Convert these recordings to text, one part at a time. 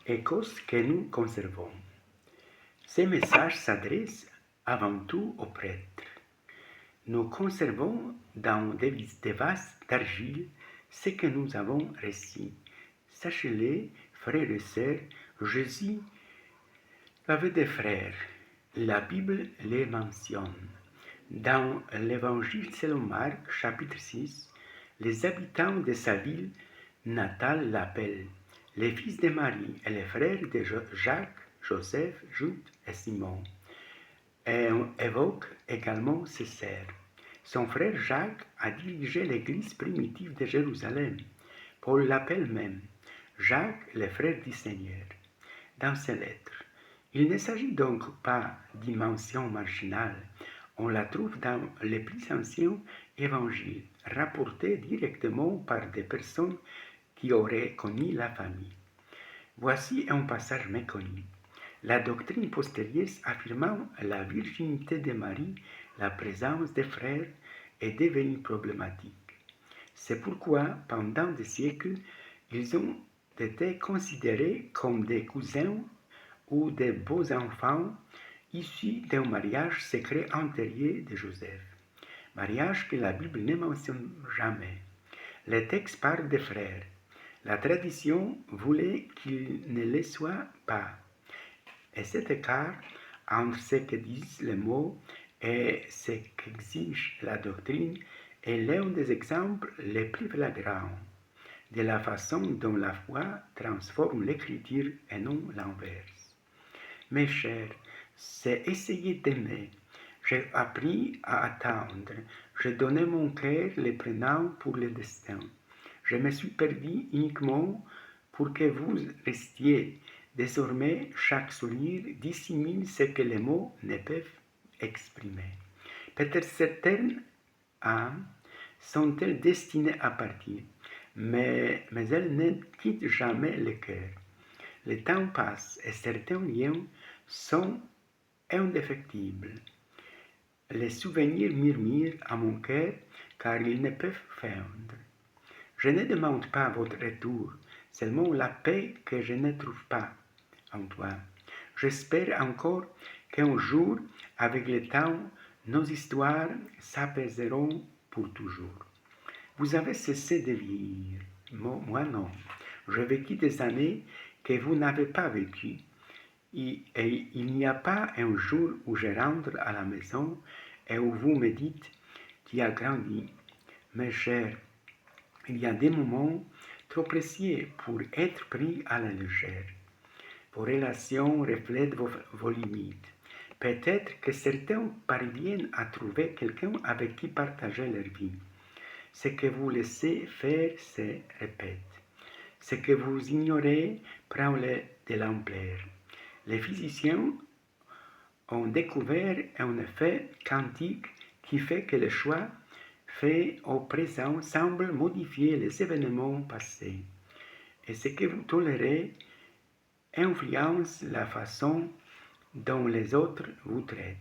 Écosse que nous conservons. Ces messages s'adressent avant tout aux prêtres. Nous conservons dans des vases d'argile ce que nous avons reçu. Sachez-le, frères et sœurs, Jésus avait des frères. La Bible les mentionne. Dans l'Évangile selon Marc, chapitre 6, les habitants de sa ville natale l'appellent les fils de Marie et les frères de Jacques, Joseph, Jude et Simon. Et on évoque également ses sœurs. Son frère Jacques a dirigé l'église primitive de Jérusalem. Paul l'appelle même Jacques, le frère du Seigneur. Dans ses lettres, il ne s'agit donc pas d'une mention marginale. On la trouve dans les plus anciens évangiles, rapportés directement par des personnes qui auraient connu la famille. Voici un passage méconnu. La doctrine postérieure affirmant la virginité de Marie, la présence des frères, est devenue problématique. C'est pourquoi, pendant des siècles, ils ont été considérés comme des cousins ou des beaux-enfants issus d'un mariage secret antérieur de Joseph. Mariage que la Bible ne mentionne jamais. Les textes parlent des frères. La tradition voulait qu'il ne le soit pas. Et cet écart entre ce que disent les mots et ce qu'exige la doctrine est l'un des exemples les plus flagrants de la façon dont la foi transforme l'écriture et non l'inverse. Mes chers, c'est essayer d'aimer. J'ai appris à attendre. J'ai donné mon cœur les prenant pour le destin. Je me suis perdu uniquement pour que vous restiez. Désormais, chaque sourire dissimule ce que les mots ne peuvent exprimer. Peut-être certaines âmes sont-elles destinées à partir, mais elles ne quittent jamais le cœur. Le temps passe et certains liens sont indéfectibles. Les souvenirs murmurent à mon cœur car ils ne peuvent feindre. Je ne demande pas votre retour, seulement la paix que je ne trouve pas en toi. J'espère encore qu'un jour, avec le temps, nos histoires s'apaiseront pour toujours. Vous avez cessé de vieillir. Moi non. J'ai vécu des années que vous n'avez pas vécues. Et il n'y a pas un jour où je rentre à la maison et où vous me dites « Tu as grandi ». Mes chers, il y a des moments trop précieux pour être pris à la légère. Vos relations reflètent vos limites. Peut-être que certains parviennent à trouver quelqu'un avec qui partager leur vie. Ce que vous laissez faire se répète. Ce que vous ignorez prend de l'ampleur. Les physiciens ont découvert un effet quantique qui fait que le choix fait au présent semble modifier les événements passés. Et ce que vous tolérez influence la façon dont les autres vous traitent.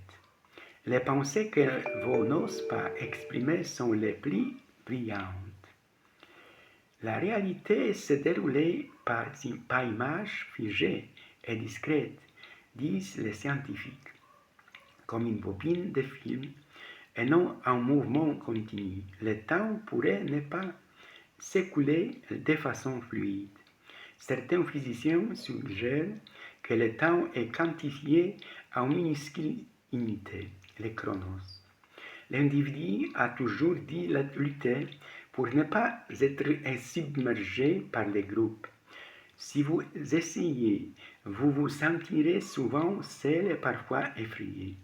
Les pensées que vous n'osez pas exprimer sont les plus brillantes. La réalité se déroule par images figées et discrètes, disent les scientifiques, comme une bobine de film, et non en mouvement continu. Le temps pourrait ne pas s'écouler de façon fluide. Certains physiciens suggèrent que le temps est quantifié en minuscule unité, les chronos. L'individu a toujours dû lutter pour ne pas être submergé par les groupes. Si vous essayez, vous vous sentirez souvent seul et parfois effrayé.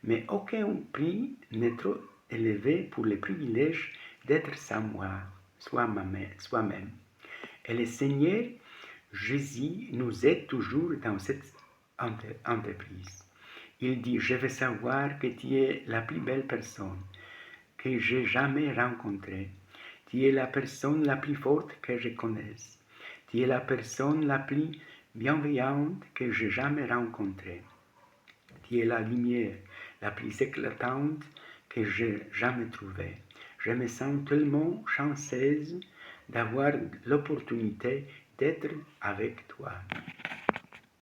Mais aucun prix n'est trop élevé pour le privilège d'être sans moi, soi-même. Et le Seigneur Jésus nous aide toujours dans cette entreprise. Il dit, je veux savoir que tu es la plus belle personne que j'ai jamais rencontrée. Tu es la personne la plus forte que je connaisse. Tu es la personne la plus bienveillante que j'ai jamais rencontrée. Tu es la lumière la plus éclatante que j'ai jamais trouvée. Je me sens tellement chanceuse d'avoir l'opportunité d'être avec toi.